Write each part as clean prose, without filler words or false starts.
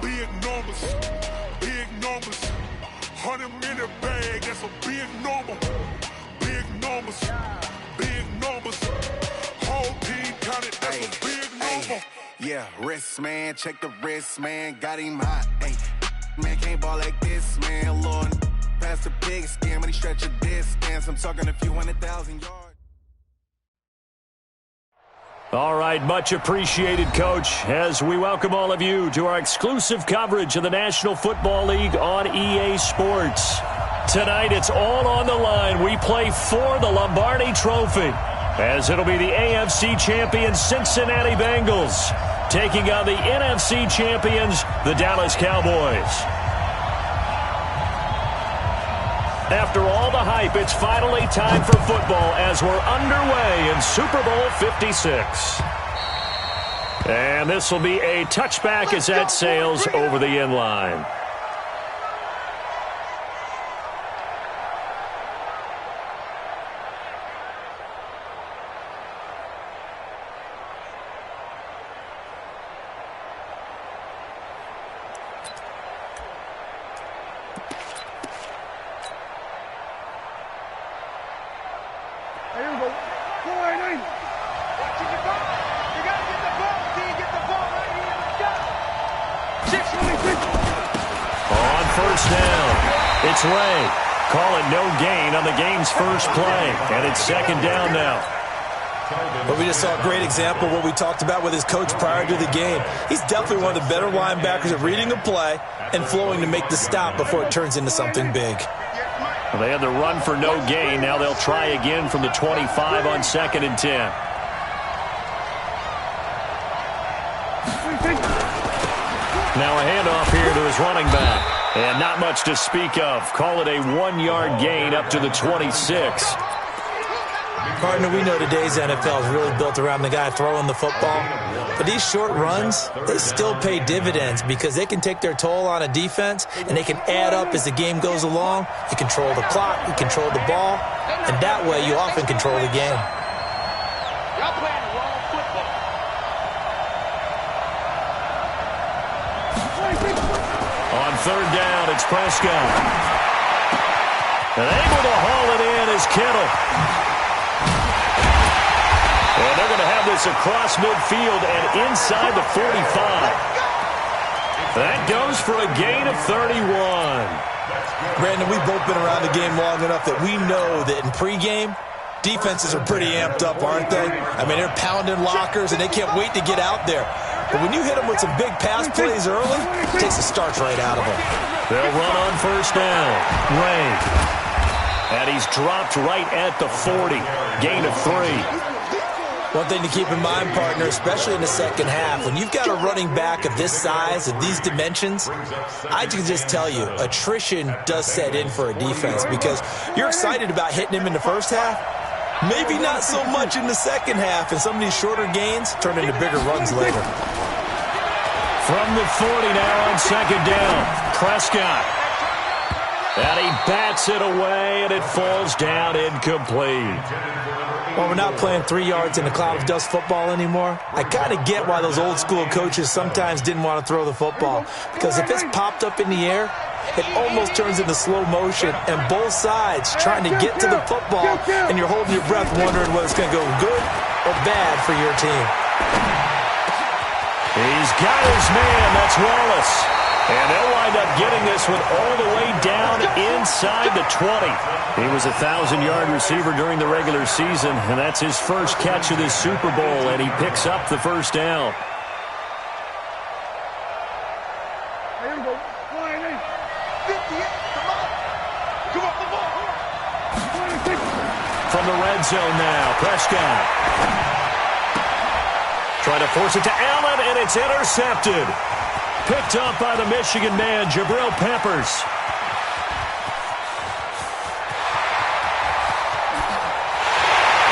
big numbers, big numbers. 100-minute bag, that's a big number. Big numbers, big numbers. Whole team counted, that's a big number. Yeah, wrist, man, check the wrist, man. Got him hot, ayy. Man, can't ball like this, man. Lord, past the big scam, when he stretch a distance. I'm talking a few 100,000 yards. All right, much appreciated, Coach, as we welcome all of you to our exclusive coverage of the National Football League on EA Sports. Tonight, it's all on the line. We play for the Lombardi Trophy, as it'll be the AFC champions Cincinnati Bengals taking on the NFC champions, the Dallas Cowboys. After all the hype, it's finally time for football as we're underway in Super Bowl 56. And this will be a touchback as that sails over the end line. It's Ray. Call it no gain on the game's first play. And it's second down now. But we just saw a great example of what we talked about with his coach prior to the game. He's definitely one of the better linebackers at reading a play and flowing to make the stop before it turns into something big. Well, they had the run for no gain. Now they'll try again from the 25 on 2nd and 10. Now a handoff here to his running back. And not much to speak of. Call it a 1-yard gain up to the 26. Partner, we know today's NFL is really built around the guy throwing the football. But these short runs, they still pay dividends because they can take their toll on a defense and they can add up as the game goes along. You control the clock, you control the ball, and that way you often control the game. Y'all playing wrong football. On third down, it's Prescott. And able to haul it in is Kittle. And they're going to have this across midfield and inside the 45. That goes for a gain of 31. Brandon, we've both been around the game long enough that we know that in pregame, defenses are pretty amped up, aren't they? I mean, they're pounding lockers, and they can't wait to get out there. But when you hit them with some big pass plays early, it takes the starch right out of them. They'll run on first down. Ray. And he's dropped right at the 40. Gain of 3. One thing to keep in mind, partner, especially in the second half, when you've got a running back of this size, of these dimensions, I can just tell you, attrition does set in for a defense because you're excited about hitting him in the first half. Maybe not so much in the second half, and some of these shorter gains turn into bigger runs later. From the 40 now on second down, Prescott. And he bats it away, and it falls down incomplete. Well, we're not playing 3 yards in a cloud of dust football anymore. I kind of get why those old school coaches sometimes didn't want to throw the football. Because if it's popped up in the air, it almost turns into slow motion, and both sides trying to get to the football, and you're holding your breath wondering whether it's going to go good or bad for your team. He's got his man. That's Wallace. And they'll wind up getting this one all the way down inside the 20. He was a 1,000-yard receiver during the regular season, and that's his first catch of this Super Bowl, and he picks up the first down. From the red zone now, Prescott. Trying to force it to Allen, and it's intercepted. Picked up by the Michigan man, Jabril Peppers.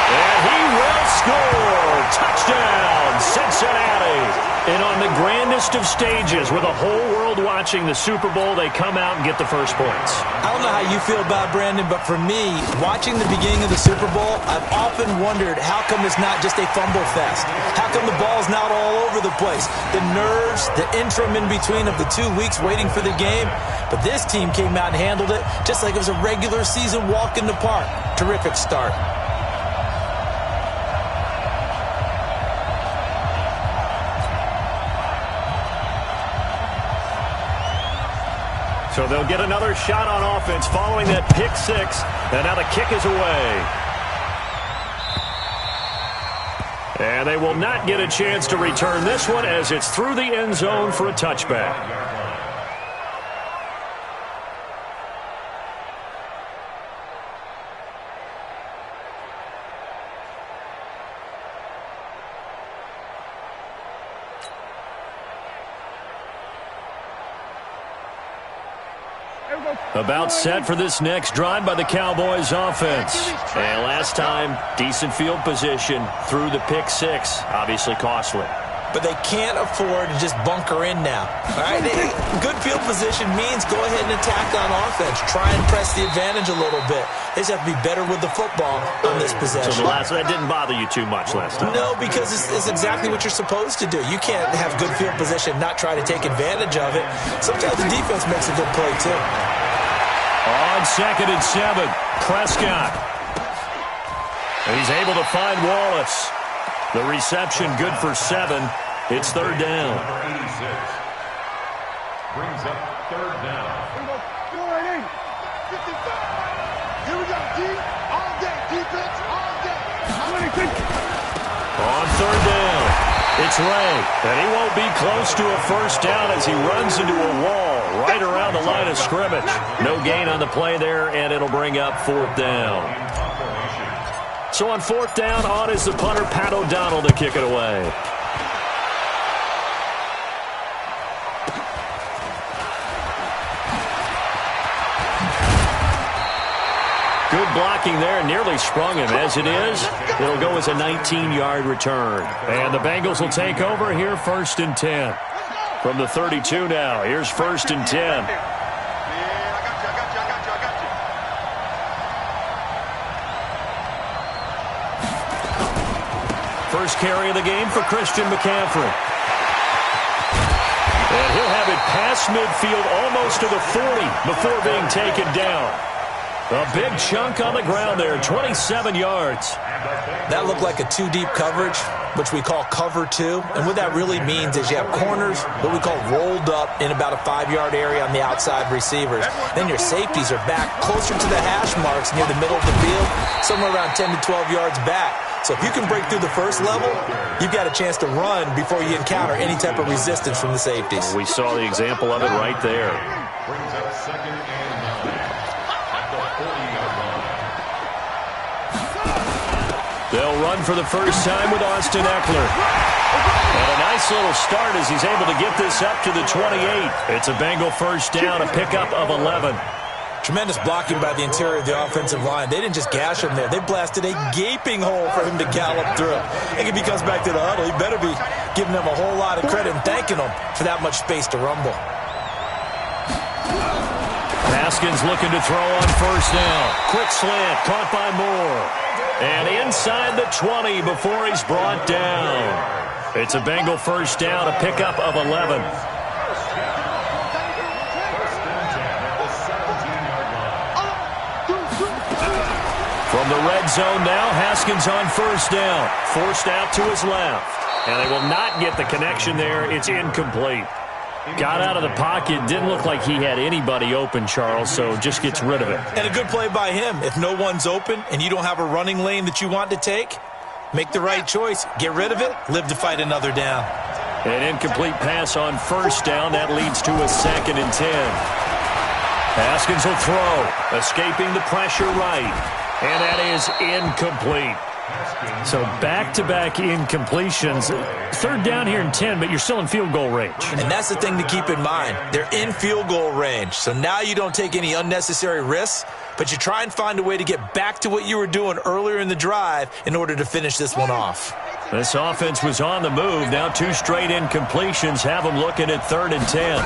And he will score. Touchdown, Cincinnati. And on the grandest of stages, with the whole world watching the Super Bowl, they come out and get the first points. I don't know how you feel about Brandon, but for me, watching the beginning of the Super Bowl, I've often wondered how come it's not just a fumble fest? How come the ball's not all over the place? The nerves, the interim in between of the 2 weeks waiting for the game. But this team came out and handled it just like it was a regular season walk in the park. Terrific start. So they'll get another shot on offense following that pick six. And now the kick is away. And they will not get a chance to return this one as it's through the end zone for a touchback. About set for this next drive by the Cowboys offense. And last time, decent field position through the pick six. Obviously costly. But they can't afford to just bunker in now. All right, good field position means go ahead and attack on offense. Try and press the advantage a little bit. They just have to be better with the football on this possession. So that didn't bother you too much last time? No, because it's exactly what you're supposed to do. You can't have good field position, not try to take advantage of it. Sometimes the defense makes a good play, too. On 2nd and 7, Prescott. And he's able to find Wallace. The reception good for 7. It's 3rd down. 86. Brings up 3rd down. Here we go, D. All day. Defense, all day. On 3rd down, it's Ray. And he won't be close to a first down as he runs into a wall right around the line of scrimmage. No gain on the play there, and it'll bring up 4th down. So on 4th down, on is the punter, Pat O'Donnell, to kick it away. Good blocking there, nearly sprung him. As it is, it'll go as a 19-yard return. And the Bengals will take over here, 1st and 10. From the 32 now, here's 1st and 10. First carry of the game for Christian McCaffrey. And he'll have it past midfield almost to the 40 before being taken down. A big chunk on the ground there, 27 yards. That looked like a 2-deep coverage, which we call cover 2. And what that really means is you have corners, what we call rolled up in about a 5-yard area on the outside receivers. Then your safeties are back closer to the hash marks near the middle of the field, somewhere around 10 to 12 yards back. So if you can break through the first level, you've got a chance to run before you encounter any type of resistance from the safeties. We saw the example of it right there. Brings up 2nd and 9 at the 40-yard line. They'll run for the first time with Austin Eckler. And a nice little start as he's able to get this up to the 28. It's a Bengal first down, a pickup of 11. Tremendous blocking by the interior of the offensive line. They didn't just gash him there. They blasted a gaping hole for him to gallop through. I think if he comes back to the huddle, he better be giving them a whole lot of credit and thanking them for that much space to rumble. Haskins looking to throw on first down. Quick slant, caught by Moore. And inside the 20 before he's brought down. It's a Bengal first down, a pickup of 11. From the red zone now, Haskins on first down. Forced out to his left. And they will not get the connection there. It's incomplete. Got out of the pocket. Didn't look like he had anybody open, Charles, so just gets rid of it. And a good play by him. If no one's open and you don't have a running lane that you want to take, make the right choice. Get rid of it. Live to fight another down. An incomplete pass on first down. That leads to a 2nd and 10. Haskins will throw. Escaping the pressure right. And that is incomplete. So back-to-back incompletions. Third down here in 10, but you're still in field goal range. And that's the thing to keep in mind. They're in field goal range. So now you don't take any unnecessary risks, but you try and find a way to get back to what you were doing earlier in the drive in order to finish this one off. This offense was on the move. Now 2 straight incompletions have them looking at 3rd and 10.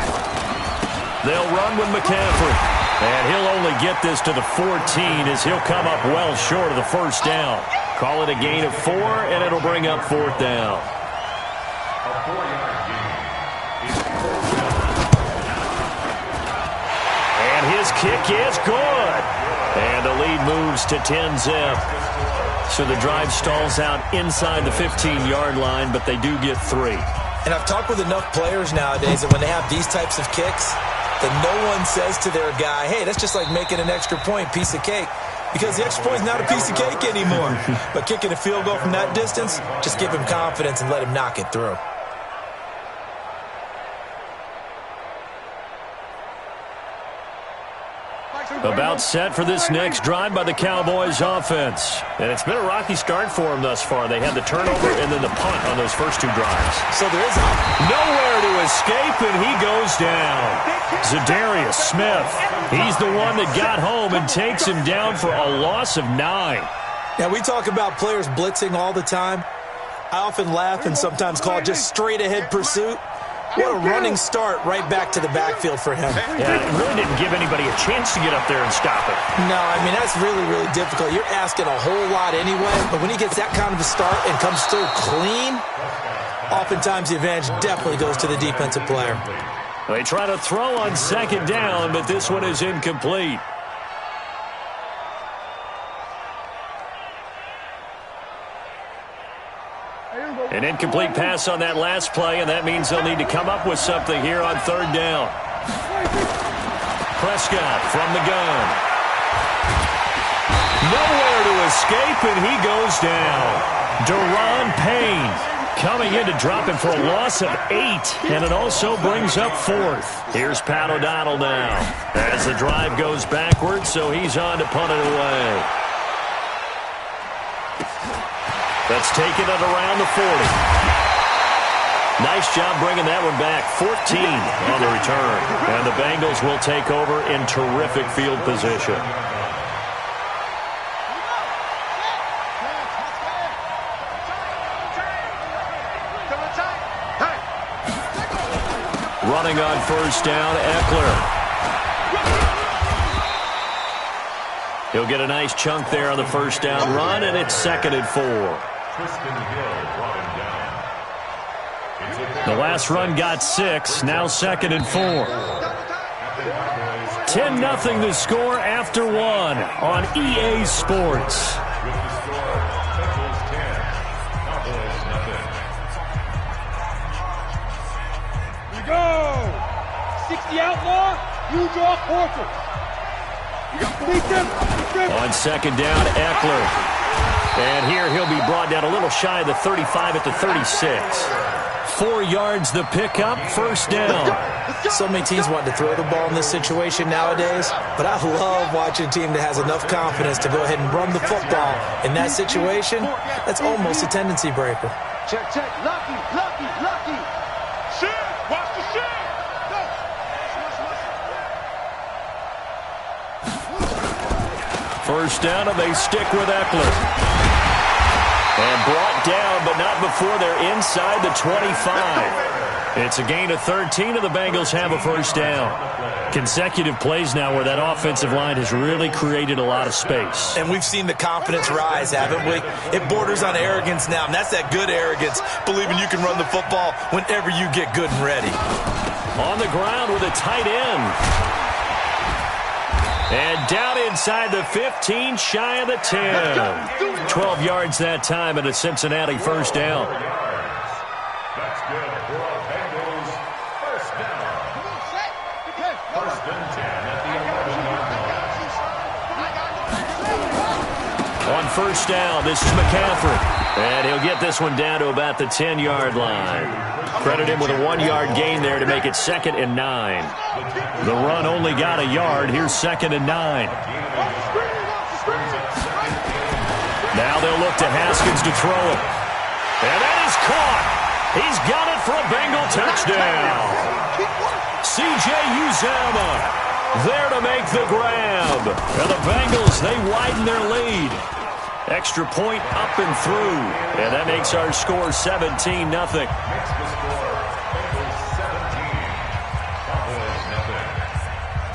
They'll run with McCaffrey. And he'll only get this to the 14 as he'll come up well short of the first down. Call it a gain of 4, and it'll bring up 4th down. A 4-yard gain. And his kick is good. And the lead moves to 10-zip. So the drive stalls out inside the 15-yard line, but they do get 3. And I've talked with enough players nowadays that when they have these types of kicks, that no one says to their guy, hey, that's just like making an extra point, piece of cake. Because the extra point is not a piece of cake anymore. But kicking a field goal from that distance, just give him confidence and let him knock it through. About set for this next drive by the Cowboys offense. And it's been a rocky start for them thus far. They had the turnover and then the punt on those first 2 drives. So there is nowhere to escape, and he goes down. Zadarius Smith, he's the one that got home and takes him down for a loss of 9. Now, we talk about players blitzing all the time. I often laugh and sometimes call it just straight-ahead pursuit. What a running start right back to the backfield for him. Yeah, it really didn't give anybody a chance to get up there and stop it. No, I mean, that's really, really difficult. You're asking a whole lot anyway, but when he gets that kind of a start and comes through clean, oftentimes the advantage definitely goes to the defensive player. They try to throw on 2nd down, but this one is incomplete. An incomplete pass on that last play, and that means they'll need to come up with something here on 3rd down. Prescott from the gun. Nowhere to escape, and he goes down. Deron Payne coming in to drop him for a loss of 8, and it also brings up 4th. Here's Pat O'Donnell now as the drive goes backwards, so he's on to punt it away. That's taken it around the 40. Nice job bringing that one back. 14 on the return. And the Bengals will take over in terrific field position. Running on 1st down, Eckler. He'll get a nice chunk there on the 1st down run, and it's 2nd and 4. The last run got 6, now 2nd and 4. 10-0 the score after 1 on EA Sports. You go! 60 outlaw, you draw quarter. On 2nd down, Eckler. And here he'll be brought down a little shy of the 35 at the 36. 4 yards the pickup, 1st down. So many teams want to throw the ball in this situation nowadays, but I love watching a team that has enough confidence to go ahead and run the football. In that situation, that's almost a tendency breaker. Check, check, lucky, lucky, lucky. Shit, watch the shit. First down, and they stick with Eckler. And brought down, but not before they're inside the 25. It's a gain of 13, and the Bengals have a 1st down. Consecutive plays now where that offensive line has really created a lot of space. And we've seen the confidence rise, haven't we? It borders on arrogance now, and that's that good arrogance, believing you can run the football whenever you get good and ready. On the ground with a tight end. And down inside the 15, shy of the 10. 12 yards that time, and a Cincinnati 1st down. That's good for our Bengals. 1st down. 1st and 10 at the 11-yard line. On 1st down, this is McCaffrey. And he'll get this one down to about the 10-yard line. Credit him with a 1-yard gain there to make it 2nd and 9. The run only got a yard. Here's 2nd and 9. Now they'll look to Haskins to throw it. And that is caught. He's got it for a Bengal touchdown. C.J. Uzomah there to make the grab. And the Bengals, they widen their lead. Extra point up and through. And that makes our score 17-0.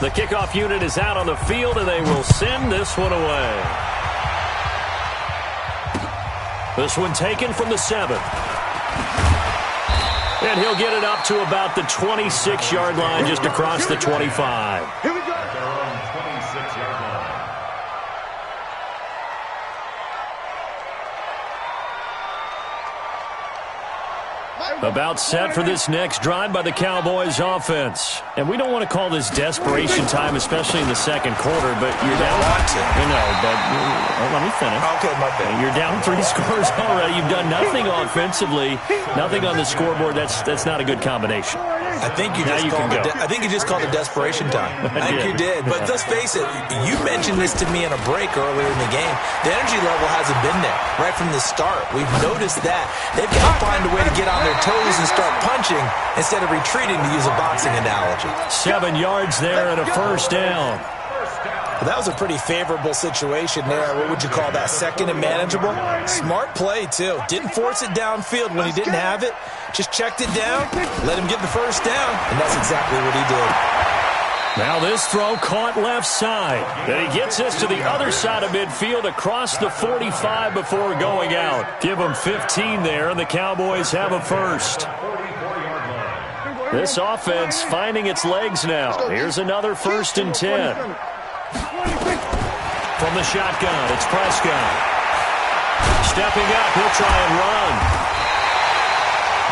The kickoff unit is out on the field, and they will send this one away. This one taken from the 7. And he'll get it up to about the 26-yard line, just across the 25. Here we go. At their own 26-yard line. About set for this next drive by the Cowboys offense. And we don't want to call this desperation time, especially in the second quarter, but you're down. You know, but let me finish. Okay, my bad. You're down 3 scores already. You've done nothing offensively, nothing on the scoreboard. That's not a good combination. I think you just called it desperation time. I think you did. But let's face it, you mentioned this to me in a break earlier in the game. The energy level hasn't been there right from the start. We've noticed that. They've got to find a way to get on their toes and start punching instead of retreating, to use a boxing analogy. 7 yards there and a first down. Well, that was a pretty favorable situation there. What would you call that? Second and manageable? Smart play, too. Didn't force it downfield when he didn't have it. Just checked it down, let him get the first down, and that's exactly what he did. Now this throw caught left side. And he gets us to the other side of midfield across the 45 before going out. Give him 15 there, and the Cowboys have a first. This offense finding its legs now. Here's another 1st and 10. From the shotgun, it's Prescott. Stepping up, he'll try and run.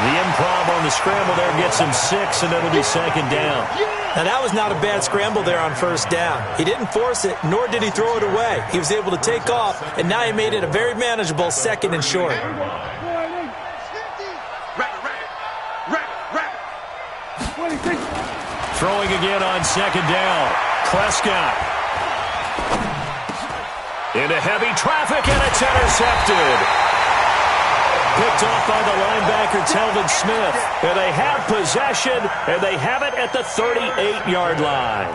The improv on the scramble there gets him 6, and it'll be 2nd down. Now, that was not a bad scramble there on 1st down. He didn't force it, nor did he throw it away. He was able to take off, and now he made it a very manageable 2nd and short. Throwing again on 2nd down. Prescott. Into heavy traffic, and it's intercepted. Picked off by the linebacker, Telvin Smith. And they have possession, and they have it at the 38-yard line.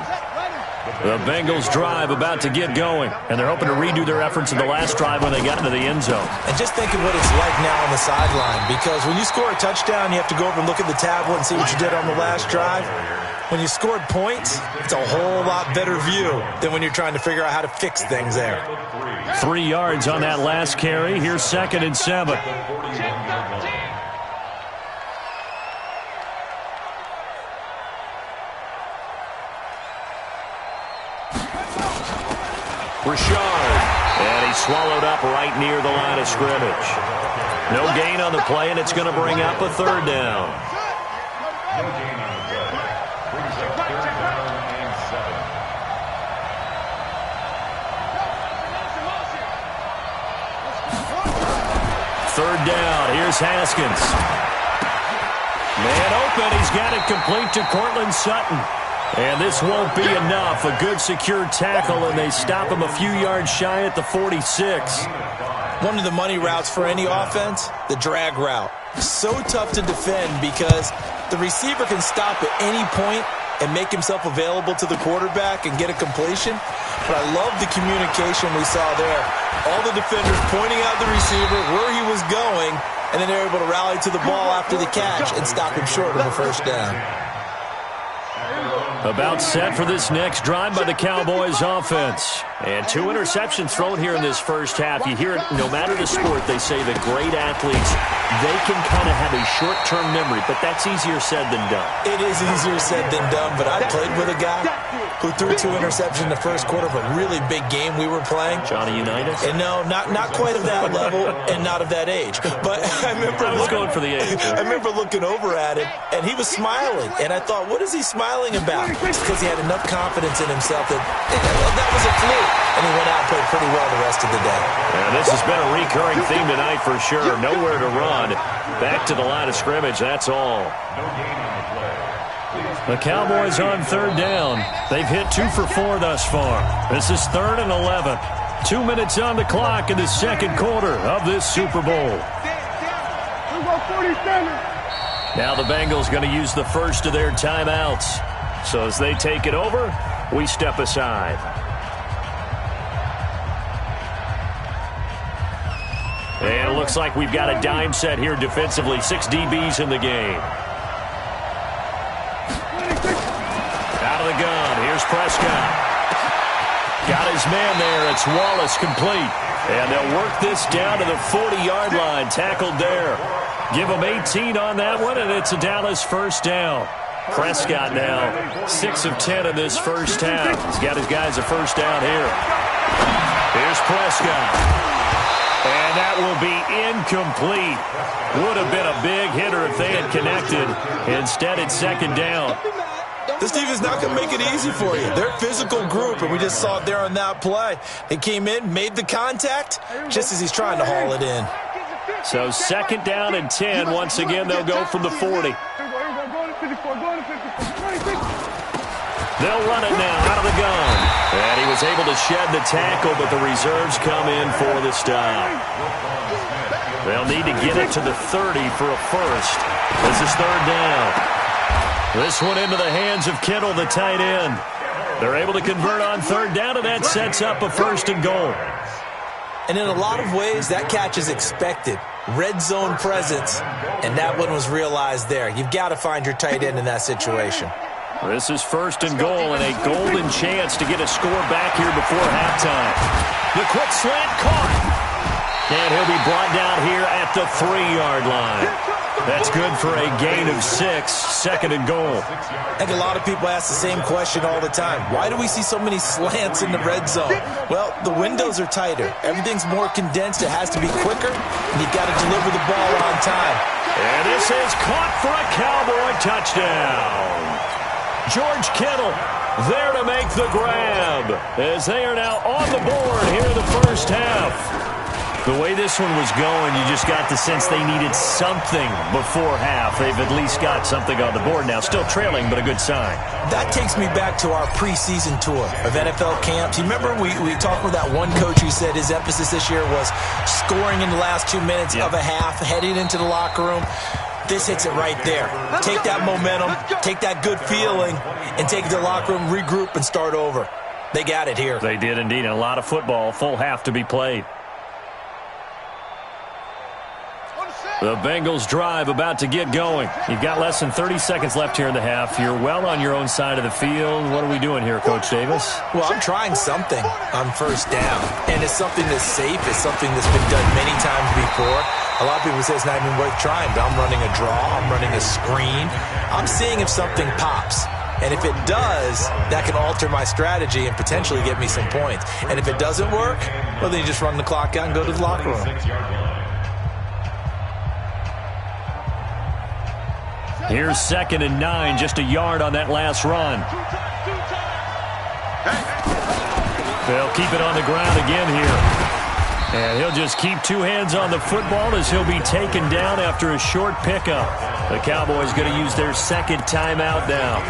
The Bengals drive about to get going, and they're hoping to redo their efforts in the last drive when they got into the end zone. And just think of what it's like now on the sideline, because when you score a touchdown, you have to go over and look at the tablet and see what you did on the last drive. When you scored points, it's a whole lot better view than when you're trying to figure out how to fix things there. 3 yards on that last carry. Here's 2nd and 7. Richard. And he's swallowed up right near the line of scrimmage. No gain on the play, and it's going to bring up a 3rd down. No gain on the play. Brings up 3rd down and 7. Third down. Here's Haskins. Man open. He's got it complete to Cortland Sutton. And this won't be enough. A good secure tackle, and they stop him a few yards shy at the 46. One of the money routes for any offense, the drag route. So tough to defend because the receiver can stop at any point and make himself available to the quarterback and get a completion. But I love the communication we saw there. All the defenders pointing out the receiver, where he was going, and then they're able to rally to the ball after the catch and stop him short of the 1st down. About set for this next drive by the Cowboys offense. And 2 interceptions thrown here in this first half. You hear it, no matter the sport, they say that great athletes, they can kind of have a short-term memory, but that's easier said than done. It is easier said than done, but I played with a guy who threw 2 interceptions in the first quarter of a really big game we were playing. Johnny Unitas? And no, not quite of that level and not of that age. But I remember going for the age. I remember looking over at him, and he was smiling. And I thought, what is he smiling about? It's because he had enough confidence in himself that was a fluke. And he went out and played pretty well the rest of the day. And this has been a recurring theme tonight for sure. Nowhere to run. Back to the line of scrimmage, that's all. No gain on the play. The Cowboys on 3rd down. They've hit 2 for 4 thus far. This is 3rd and 11. 2 minutes on the clock in the second quarter of this Super Bowl. Now the Bengals going to use the first of their timeouts. So as they take it over, we step aside. And it looks like we've got a dime set here defensively. 6 DBs in the game. Out of the gun. Here's Prescott. Got his man there. It's Wallace complete. And they'll work this down to the 40-yard line. Tackled there. Give him 18 on that one, and it's a Dallas first down. Prescott now 6 of 10 in this first half. He's got his guys a first down here. Here's Prescott. And that will be incomplete. Would have been a big hitter if they had connected. Instead, it's second down. This defense is not going to make it easy for you. They're a physical group, and we just saw it there on that play. They came in, made the contact, just as he's trying to haul it in. So second down and 10. Once again, they'll go from the 40. They'll run it now out of the gun. And he was able to shed the tackle, but the reserves come in for the stop. They'll need to get it to the 30 for a first. This is third down. This one into the hands of Kittle, the tight end. They're able to convert on third down, and that sets up a first and goal. And in a lot of ways, that catch is expected. Red zone presence, and that one was realized there. You've got to find your tight end in that situation. This is first and goal, and a golden chance to get a score back here before halftime. The quick slant caught. And he'll be brought down here at the 3-yard line. That's good for a gain of 6, second and goal. I think a lot of people ask the same question all the time. Why do we see so many slants in the red zone? Well, the windows are tighter. Everything's more condensed. It has to be quicker, and you've got to deliver the ball on time. And this is caught for a Cowboy touchdown. George Kittle there to make the grab as they are now on the board here in the first half. The way this one was going, you just got the sense they needed something before half. They've at least got something on the board now. Still trailing, but a good sign. That takes me back to our preseason tour of NFL camps. You remember we talked with that one coach who said his emphasis this year was scoring in the last 2 minutes of a half, heading into the locker room. This hits it right there. Take that momentum, take that good feeling, and take it to the locker room, regroup, and start over. They got it here. They did indeed. And a lot of football, full half to be played. The Bengals drive about to get going. You've got less than 30 seconds left here in the half. You're well on your own side of the field. What are we doing here, Coach Davis? Well, I'm trying something on first down. And it's something that's safe. It's something that's been done many times before. A lot of people say it's not even worth trying, but I'm running a draw. I'm running a screen. I'm seeing if something pops. And if it does, that can alter my strategy and potentially get me some points. And if it doesn't work, well, then you just run the clock out and go to the locker room. Here's second and 9, just a yard on that last run. They'll keep it on the ground again here. And he'll just keep 2 hands on the football as he'll be taken down after a short pickup. The Cowboys going to use their second timeout now,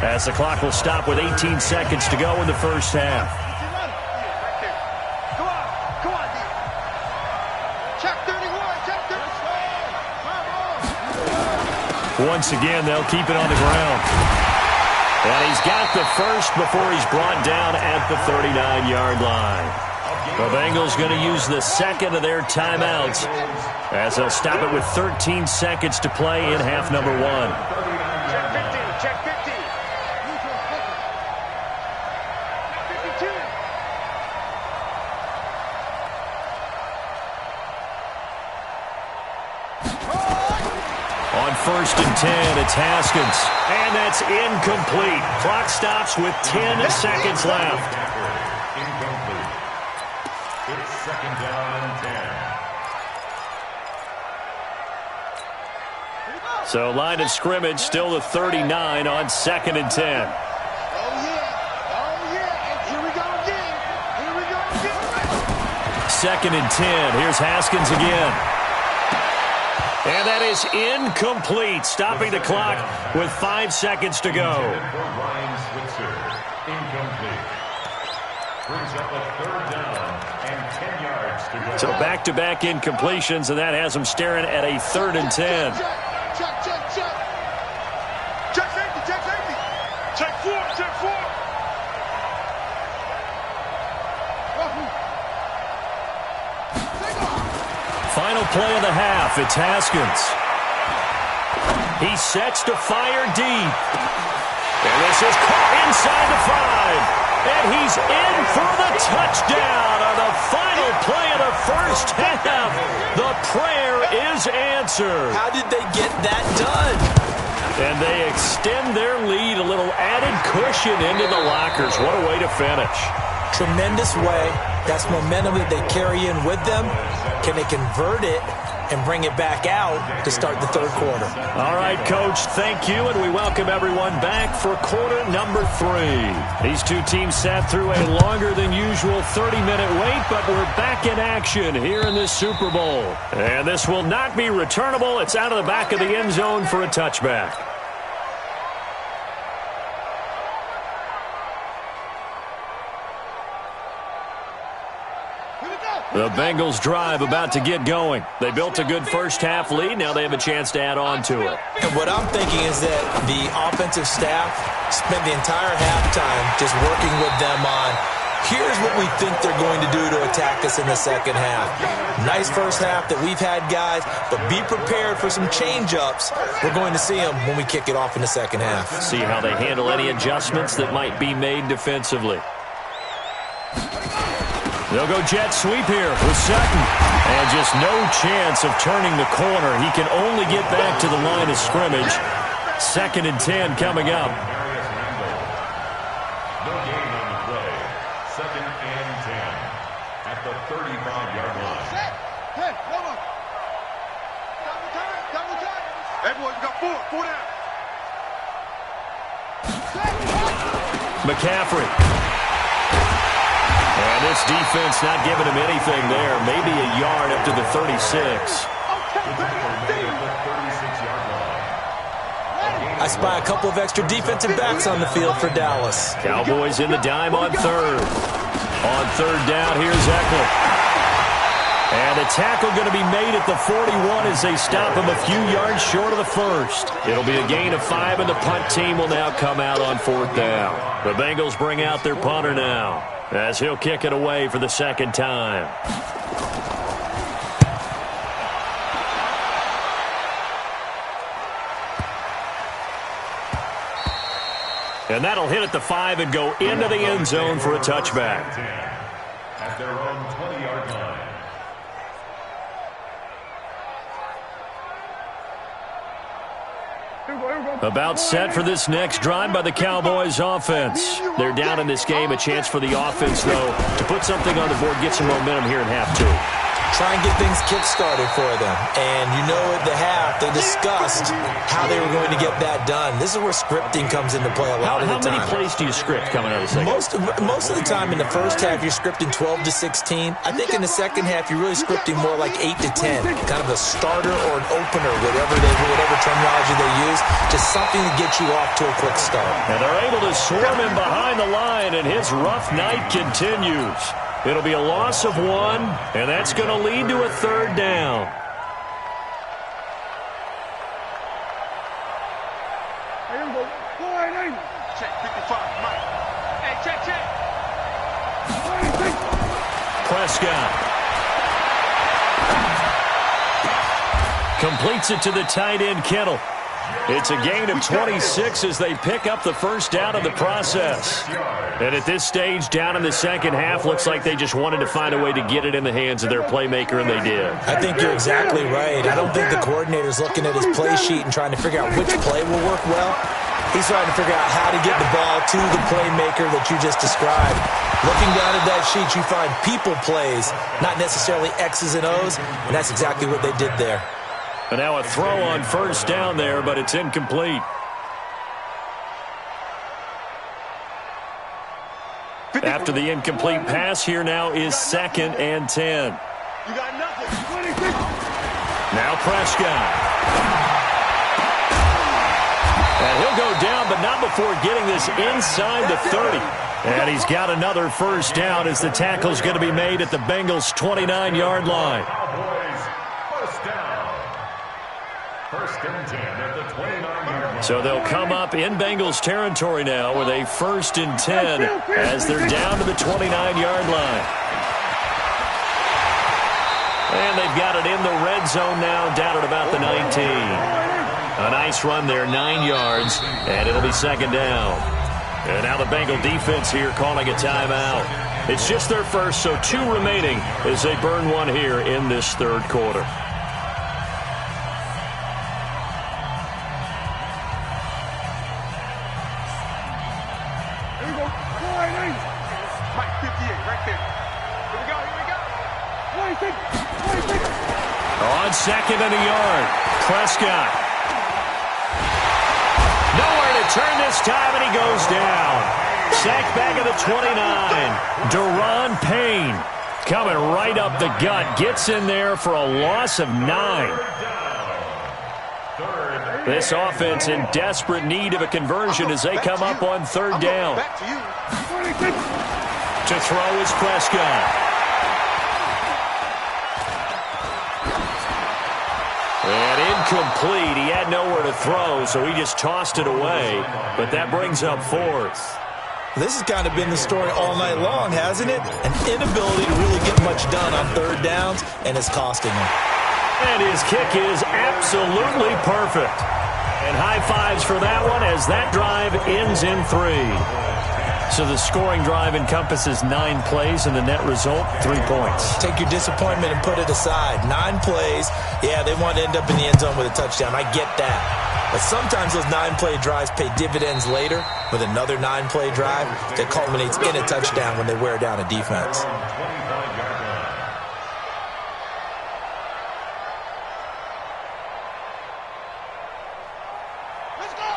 as the clock will stop with 18 seconds to go in the first half. Once again, they'll keep it on the ground. And he's got the first before he's brought down at the 39-yard line. The Bengals going to use the second of their timeouts as they'll stop it with 13 seconds to play in half number 1. Check 50. On first and 10, it's Haskins. And that's incomplete. Clock stops with 10 seconds left. Incomplete. It's second down and 10. So line of scrimmage still the 39 on second and 10. Oh, yeah. And here we go again. Second and 10. Here's Haskins again. And that is incomplete, stopping the clock with 5 seconds to go. Brings up a 3rd down and 10 yards to go. So back-to-back incompletions, and that has them staring at a 3rd and 10. Check safety, check safety. Check 4, check 4. Final play of the half. It's Haskins. He sets to fire deep. And this is caught inside the 5. And he's in for the touchdown on the final play of the first half. The prayer is answered. How did they get that done? And they extend their lead, a little added cushion into the lockers. What a way to finish. Tremendous way. That's momentum that they carry in with them. Can they convert it and bring it back out to start the 3rd quarter? All right, Coach, thank you, and we welcome everyone back for quarter number 3. These two teams sat through a longer than usual 30-minute wait, but we're back in action here in this Super Bowl. And this will not be returnable. It's out of the back of the end zone for a touchback. The Bengals drive about to get going. They built a good first-half lead. Now they have a chance to add on to it. And what I'm thinking is that the offensive staff spent the entire halftime just working with them on, here's what we think they're going to do to attack us in the second half. Nice first half that we've had, guys, but be prepared for some change-ups. We're going to see them when we kick it off in the second half. See how they handle any adjustments that might be made defensively. They'll go jet sweep here with Sutton. And just no chance of turning the corner. He can only get back to the line of scrimmage. 2nd and 10 coming up. No gain on the play. 2nd and 10 at the 35-yard line. Hey, hold on. Double time. Hey, boys, you got 4 down. McCaffrey. And this defense not giving him anything there. Maybe a yard up to the 36. I spy a couple of extra defensive backs on the field for Dallas. Cowboys in the dime on 3rd. On 3rd down, here's Eckler. And a tackle going to be made at the 41 as they stop him a few yards short of the 1st. It'll be a gain of 5, and the punt team will now come out on 4th down. The Bengals bring out their punter now, as he'll kick it away for the 2nd time. And that'll hit at the 5 and go into the end zone for a touchback. At their own 20-yard line. About set for this next drive by the Cowboys offense. They're down in this game. A chance for the offense, though, to put something on the board, get some momentum here in half 2. Try and get things kick-started for them. And you know at the half, they discussed how they were going to get that done. This is where scripting comes into play a lot of the time. How many plays do you script coming out of the second? Most of the time in the first half, you're scripting 12 to 16. I think in the second half, you're really scripting more like 8 to 10. Kind of a starter or an opener, whatever terminology they use. Just something to get you off to a quick start. And they're able to swarm him behind the line, and his rough night continues. It'll be a loss of 1, and that's going to lead to a 3rd down. Check 55, Mike. Hey, check. Prescott completes it to the tight end, Kittle. It's a gain of 26 as they pick up the first down of the process. And at this stage, down in the second half, looks like they just wanted to find a way to get it in the hands of their playmaker, and they did. I think you're exactly right. I don't think the coordinator's looking at his play sheet and trying to figure out which play will work well. He's trying to figure out how to get the ball to the playmaker that you just described. Looking down at that sheet, you find people plays, not necessarily X's and O's, and that's exactly what they did there. And now a throw on first down there, but it's incomplete. After the incomplete pass, here now is 2nd and 10. You got nothing. Now Prescott. And he'll go down, but not before getting this inside the 30. And he's got another first down as the tackle's going to be made at the Bengals' 29-yard line. First and 10 at the 29-yard line. So they'll come up in Bengals territory now with a 1st and 10 as they're down to the 29-yard line. And they've got it in the red zone now, down at about the 19. A nice run there, 9 yards, and it'll be 2nd down. And now the Bengal defense here calling a timeout. It's just their first, so 2 remaining as they burn one here in this 3rd quarter. On 2nd and a yard, Prescott. Nowhere to turn this time, and he goes down. Sacked back at the 29. Deron Payne coming right up the gut. Gets in there for a loss of 9. This offense in desperate need of a conversion as they come up on 3rd down. To throw is Prescott. And incomplete. He had nowhere to throw, so he just tossed it away. But that brings up 4th. This has kind of been the story all night long, hasn't it? An inability to really get much done on 3rd downs, and it's costing him. And his kick is absolutely perfect. And high fives for that one as that drive ends in 3. So the scoring drive encompasses 9 plays, and the net result, 3 points. Take your disappointment and put it aside. 9 plays. Yeah, they want to end up in the end zone with a touchdown. I get that. But sometimes those 9-play drives pay dividends later with another 9-play drive that culminates in a touchdown when they wear down a defense.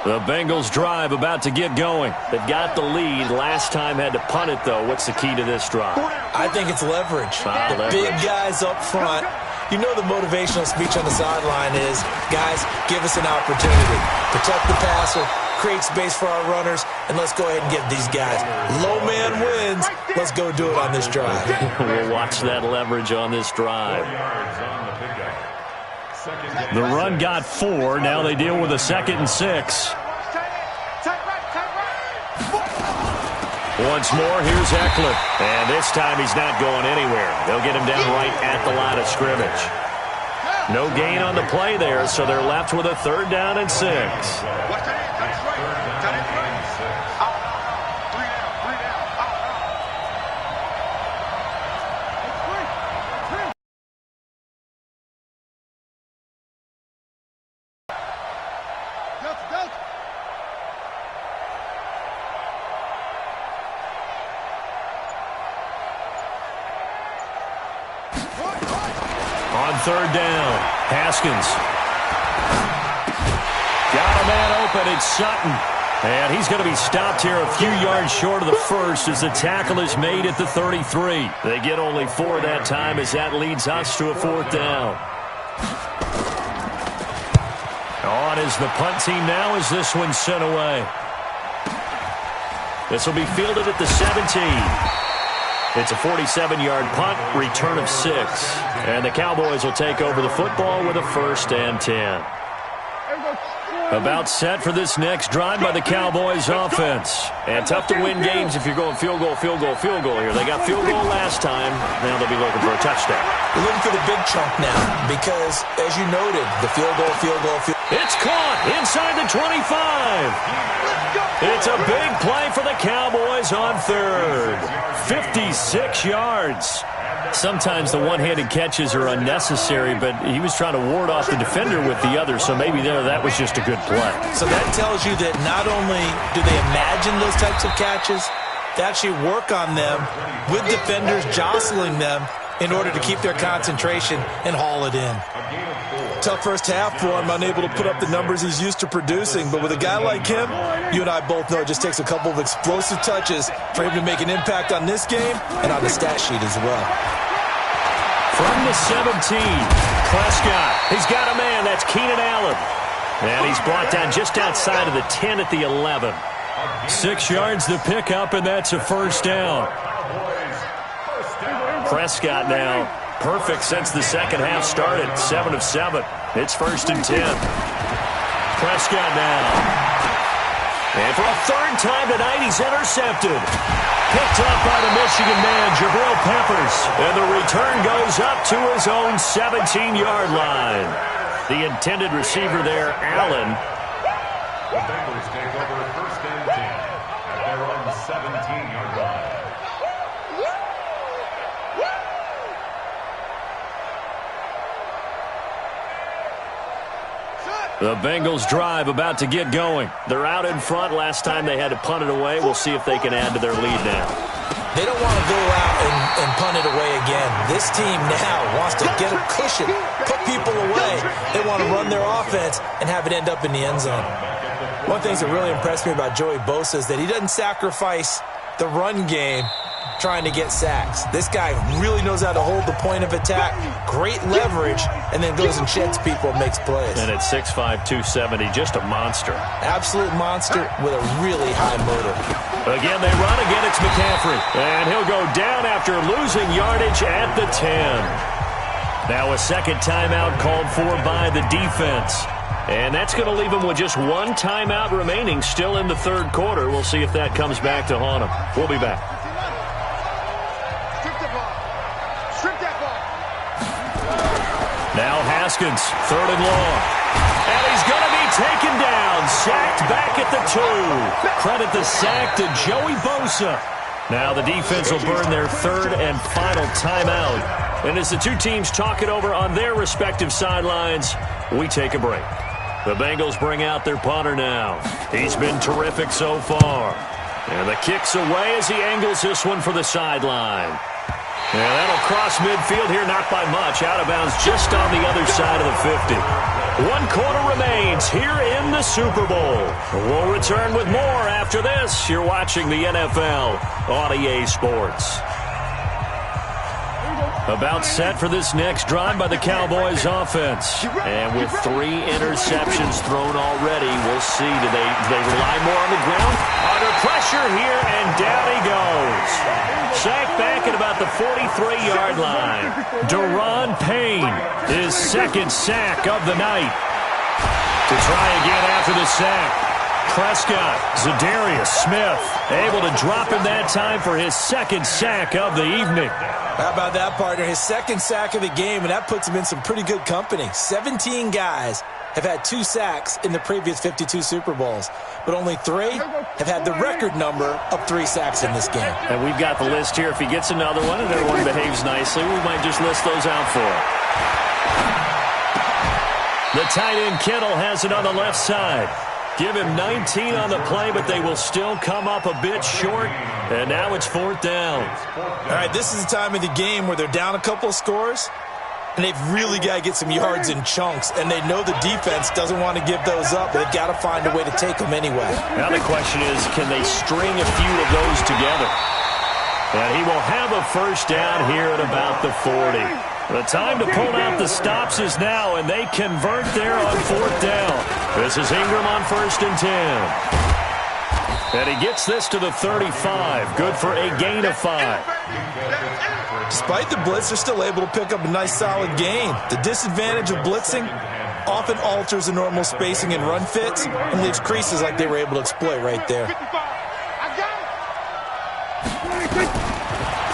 The Bengals drive about to get going. They've got the lead. Last time had to punt it, though. What's the key to this drive? I think it's leverage. The big guys up front. You know the motivational speech on the sideline is, guys, give us an opportunity. Protect the passer, create space for our runners, and let's go ahead and give these guys. Low man wins. Let's go do it on this drive. We'll watch that leverage on this drive. The run got 4. Now they deal with a 2nd and 6. Once more, here's Eckler. And this time he's not going anywhere. They'll get him down right at the line of scrimmage. No gain on the play there, so they're left with a 3rd down and 6. On 3rd down, Haskins. Got a man open, it's Sutton. And he's going to be stopped here a few yards short of the first as the tackle is made at the 33. They get only 4 that time as that leads us to a 4th down. On is the punt team now as this one's sent away. This will be fielded at the 17. It's a 47-yard punt, return of 6. And the Cowboys will take over the football with a 1st and 10. About set for this next drive by the Cowboys offense. And tough to win games if you're going field goal, field goal, field goal here. They got field goal last time. Now they'll be looking for a touchdown. They're looking for the big chunk now because, as you noted, the field goal, field goal, field goal. It's caught inside the 25. It's a big play for the Cowboys on 3rd. 56 yards. Sometimes the one-handed catches are unnecessary, but he was trying to ward off the defender with the other, so maybe that was just a good play. So that tells you that not only do they imagine those types of catches, they actually work on them with defenders jostling them in order to keep their concentration and haul it in. Tough first half for him, unable to put up the numbers he's used to producing. But with a guy like him, you and I both know it just takes a couple of explosive touches for him to make an impact on this game and on the stat sheet as well. From the 17, Prescott. He's got a man. That's Keenan Allen. And he's brought down just outside of the 10 at the 11. 6 yards to pick up, and that's a first down. Prescott now perfect since the second half started. 7 of 7. It's 1st and 10. Prescott now. And for a third time tonight, he's intercepted. Picked up by the Michigan man, Jabril Peppers. And the return goes up to his own 17-yard line. The intended receiver there, Allen. The Bengals take over 1st and 10 at their own 17-yard line. The Bengals drive about to get going. They're out in front. Last time they had to punt it away. We'll see if they can add to their lead now. They don't want to go out and punt it away again. This team now wants to get a cushion, put people away. They want to run their offense and have it end up in the end zone. One thing that really impressed me about Joey Bosa is that he doesn't sacrifice the run game trying to get sacks. This guy really knows how to hold the point of attack, great leverage, and then goes and sheds people and makes plays. And at 6'5", 270, just a monster. Absolute monster with a really high motor. Again, they run. Again, it's McCaffrey. And he'll go down after losing yardage at the 10. Now a second timeout called for by the defense. And that's going to leave him with just one timeout remaining still in the third quarter. We'll see if that comes back to haunt him. We'll be back. Now Haskins, 3rd and long. And he's going to be taken down. Sacked back at the 2. Credit the sack to Joey Bosa. Now the defense will burn their 3rd and final timeout. And as the two teams talk it over on their respective sidelines, we take a break. The Bengals bring out their punter now. He's been terrific so far. And the kick's away as he angles this one for the sideline. And that'll cross midfield here, not by much. Out of bounds just on the other side of the 50. 1 quarter remains here in the Super Bowl. We'll return with more after this. You're watching the NFL on EA Sports. About set for this next drive by the Cowboys offense. And with 3 interceptions thrown already, we'll see. Do they rely more on the ground? Under pressure here, and down he goes. Sacked back at about the 43-yard line. Daron Payne, his 2nd sack of the night. To try again after the sack. Prescott, Zadarius Smith, able to drop him that time for his 2nd sack of the evening. How about that, partner? His 2nd sack of the game, and that puts him in some pretty good company. 17 guys have had 2 sacks in the previous 52 Super Bowls, but only 3 have had the record number of 3 sacks in this game. And we've got the list here. If he gets another one and everyone behaves nicely, we might just list those out for him. The tight end Kittle has it on the left side. Give him 19 on the play, but they will still come up a bit short. And now it's 4th down. All right, this is the time of the game where they're down a couple of scores, and they've really got to get some yards in chunks. And they know the defense doesn't want to give those up, but they've got to find a way to take them anyway. Now the question is, can they string a few of those together? And he will have a first down here at about the 40. The time to pull out the stops is now, and they convert there on 4th down. This is Ingram on 1st and 10. And he gets this to the 35. Good for a gain of 5. Despite the blitz, they're still able to pick up a nice, solid gain. The disadvantage of blitzing often alters the normal spacing and run fits and leaves creases like they were able to exploit right there.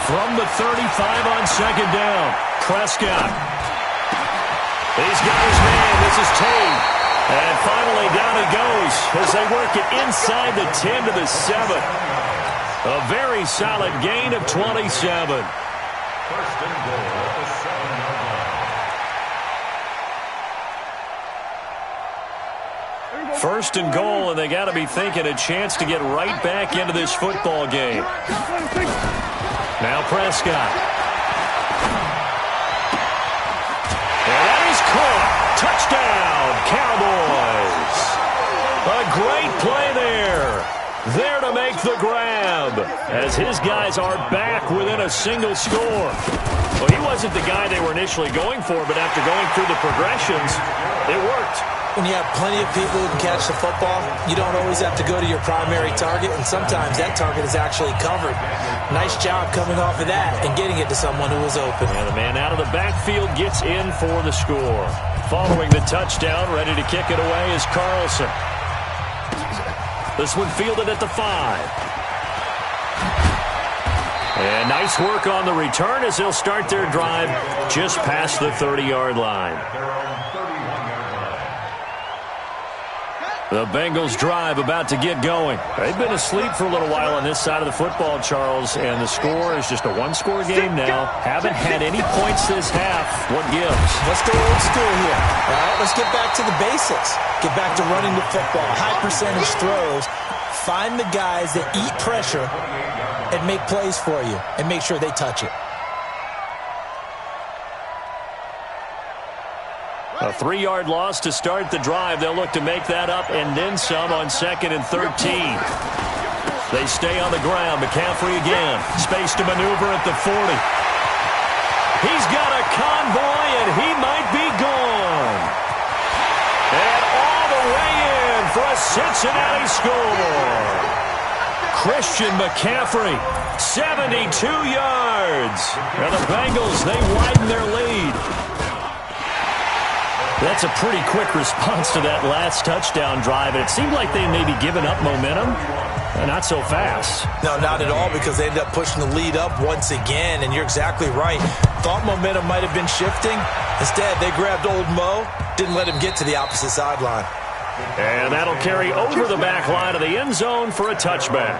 From the 35 on 2nd down, Prescott. He's got his man. This is Tate. And finally down he goes as they work it inside the 10 to the 7. A very solid gain of 27. 1st and goal at the 7-yard line. 1st and goal, and they got to be thinking a chance to get right back into this football game. Now Prescott. And that is caught. Touchdown, Cowboys. A great play there. There to make the grab as his guys are back within a single score. Well, he wasn't the guy they were initially going for, but after going through the progressions, It worked. When you have plenty of people who can catch the football, you don't always have to go to your primary target, and sometimes that target is actually covered. Nice job coming off of that and getting it to someone who was open. And the man out of the backfield gets in for the score. Following the touchdown, ready to kick it away is Carlson. This one fielded at the 5. And nice work on the return as they'll start their drive just past the 30-yard line. The Bengals drive about to get going. They've been asleep for a little while on this side of the football, Charles, and the score is just a one-score game now. Haven't had any points this half. What gives? Let's go old school here. All right, let's get back to the basics. Get back to running the football, high percentage throws. Find the guys that eat pressure and make plays for you and make sure they touch it. A 3-yard loss to start the drive. They'll look to make that up and then some on 2nd and 13. They stay on the ground. McCaffrey again. Space to maneuver at the 40. He's got a convoy, and he might be gone. And all the way in for a Cincinnati score. Christian McCaffrey, 72 yards. And the Bengals, they widen their lead. That's a pretty quick response to that last touchdown drive. And it seemed like they may be giving up momentum. Not so fast. No, not at all, because they ended up pushing the lead up once again. And you're exactly right. Thought momentum might have been shifting. Instead, they grabbed old Mo, didn't let him get to the opposite sideline. And that'll carry over the back line of the end zone for a touchback.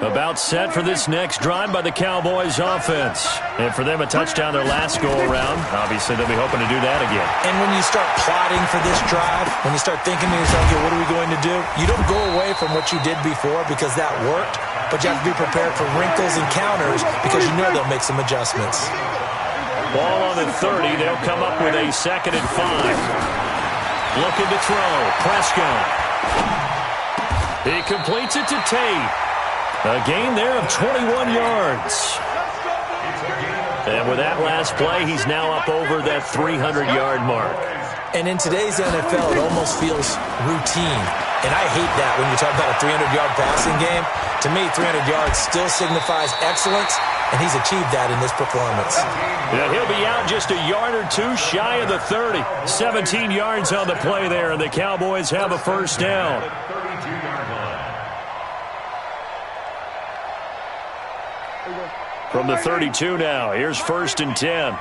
About set for this next drive by the Cowboys offense. And for them, a touchdown their last go-around. Obviously, they'll be hoping to do that again. And when you start plotting for this drive, when you start thinking to yourself, okay, what are we going to do? You don't go away from what you did before because that worked, but you have to be prepared for wrinkles and counters because you know they'll make some adjustments. Ball on the 30. They'll come up with a 2nd and 5. Looking to throw. Prescott. He completes it to Tate. A gain there of 21 yards. And with that last play, he's now up over that 300-yard mark. And in today's NFL, it almost feels routine. And I hate that when you talk about a 300-yard passing game. To me, 300 yards still signifies excellence, and he's achieved that in this performance. Yeah, he'll be out just a yard or two shy of the 30. 17 yards on the play there, and the Cowboys have a first down. From the 32 now, here's 1st and 10.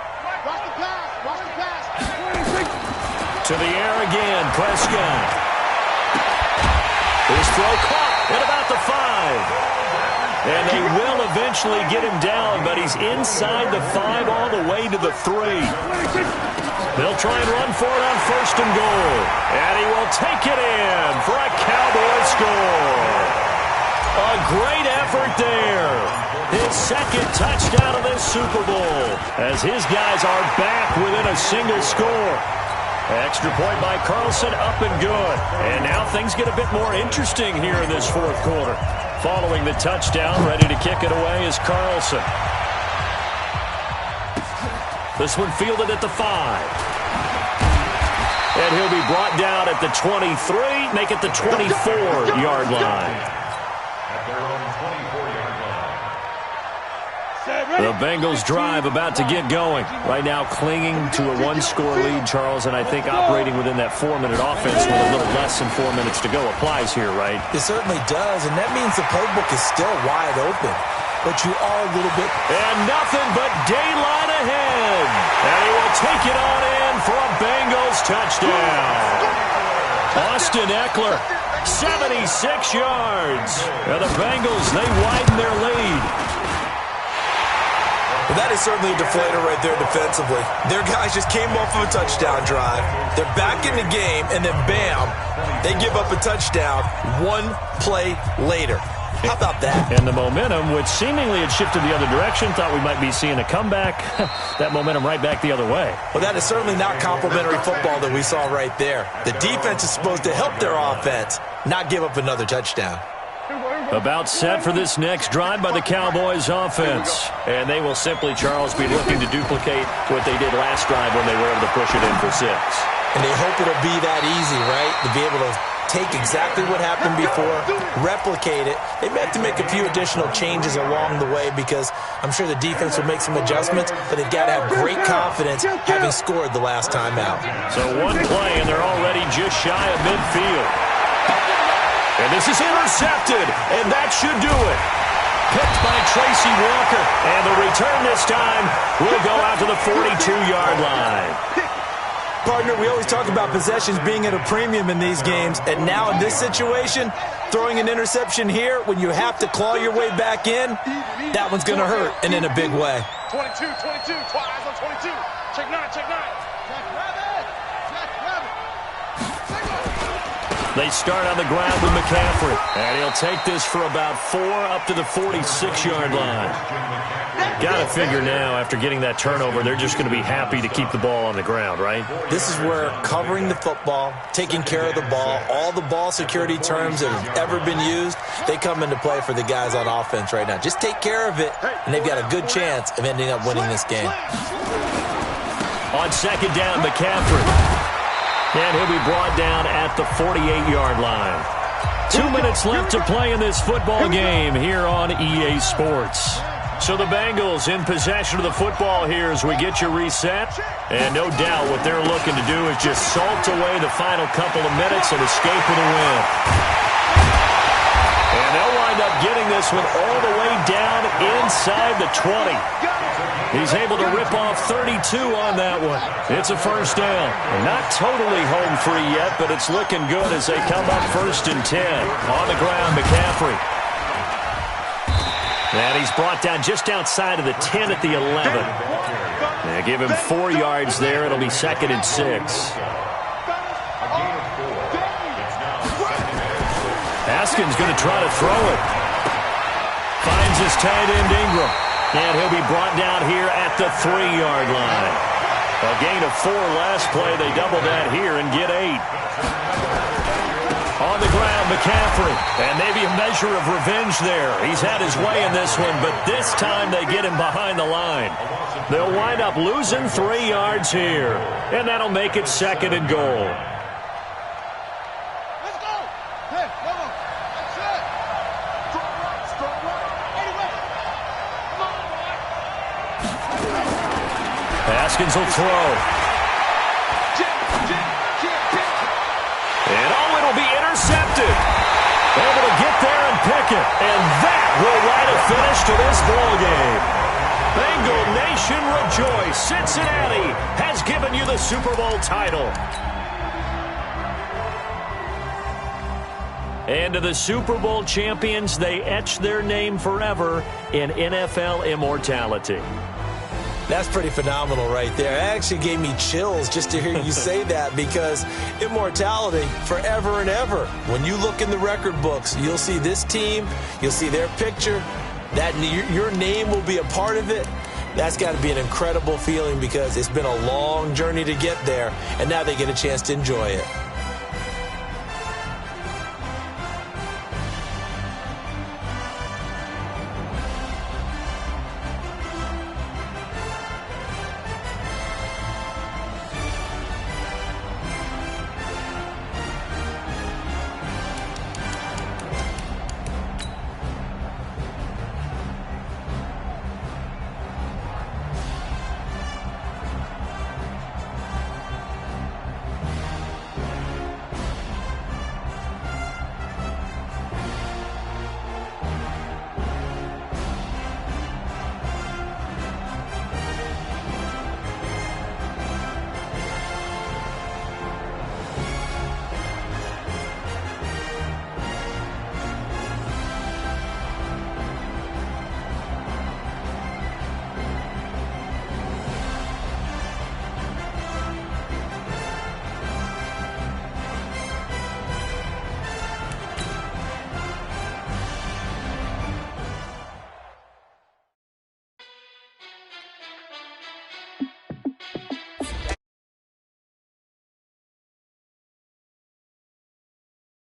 To the air again, Prescott. His throw caught at about the 5. And they will eventually get him down, but he's inside the 5 all the way to the 3. They'll try and run for it on 1st and goal. And he will take it in for a Cowboy score. A great effort there. His 2nd touchdown of this Super Bowl as his guys are back within a single score. Extra point by Carlson, up and good. And now things get a bit more interesting here in this 4th quarter. Following the touchdown, ready to kick it away is Carlson. This one fielded at the 5. And he'll be brought down at the 23, make it the 24-yard line. The Bengals drive about to get going. Right now clinging to a 1-score lead, Charles, and I think operating within that 4-minute offense with a little less than 4 minutes to go applies here, right? It certainly does, and that means the playbook is still wide open. But you are a little bit... And nothing but daylight ahead. And he will take it on in for a Bengals touchdown. Austin Eckler, 76 yards. And the Bengals, they widen their lead. Well, that is certainly a deflator right there defensively. Their guys just came off of a touchdown drive. They're back in the game, and then bam, they give up a touchdown 1 play later. How about that? And the momentum, which seemingly had shifted the other direction, thought we might be seeing a comeback. That momentum right back the other way. Well, that is certainly not complimentary football that we saw right there. The defense is supposed to help their offense, not give up another touchdown. About set for this next drive by the Cowboys offense. And they will simply, Charles, be looking to duplicate what they did last drive when they were able to push it in for 6. And they hope it'll be that easy, right? To be able to take exactly what happened before, replicate it. They may have to make a few additional changes along the way because I'm sure the defense will make some adjustments, but they've got to have great confidence having scored the last time out. So one play, and they're already just shy of midfield. And this is intercepted, and that should do it. Picked by Tracy Walker, and the return this time will go out to the 42-yard line. Partner, we always talk about possessions being at a premium in these games, and now in this situation, throwing an interception here when you have to claw your way back in, that one's going to hurt, and in a big way. 22, eyes on 22. Check 9. They start on the ground with McCaffrey, and he'll take this for about 4 up to the 46-yard line. Got to figure now, after getting that turnover, they're just going to be happy to keep the ball on the ground, right? This is where covering the football, taking care of the ball, all the ball security terms that have ever been used, they come into play for the guys on offense right now. Just take care of it, and they've got a good chance of ending up winning this game. On second down, McCaffrey. And he'll be brought down at the 48-yard line. 2 minutes left to play in this football game here on EA Sports. So the Bengals in possession of the football here as we get you reset. And no doubt what they're looking to do is just salt away the final couple of minutes and escape with a win. And they'll wind up getting this one all the way down inside the 20. He's able to rip off 32 on that one. It's a first down. Not totally home free yet, but it's looking good as they come up 1st and 10. On the ground, McCaffrey. And he's brought down just outside of the 10 at the 11. They give him 4 yards there. It'll be 2nd and 6. Haskins going to try to throw it. Finds his tight end Ingram. And he'll be brought down here at the 3-yard line. A gain of 4 last play. They double that here and get 8. On the ground, McCaffrey. And maybe a measure of revenge there. He's had his way in this one, but this time they get him behind the line. They'll wind up losing 3 yards here. And that'll make it 2nd and goal. Haskins will throw. And it'll be intercepted. Able to get there and pick it. And that will write a finish to this ball game. Bengal Nation rejoice. Cincinnati has given you the Super Bowl title. And to the Super Bowl champions, they etch their name forever in NFL immortality. That's pretty phenomenal right there. It actually gave me chills just to hear you say that because immortality forever and ever. When you look in the record books, you'll see this team, you'll see their picture, that your name will be a part of it. That's got to be an incredible feeling because it's been a long journey to get there, and now they get a chance to enjoy it.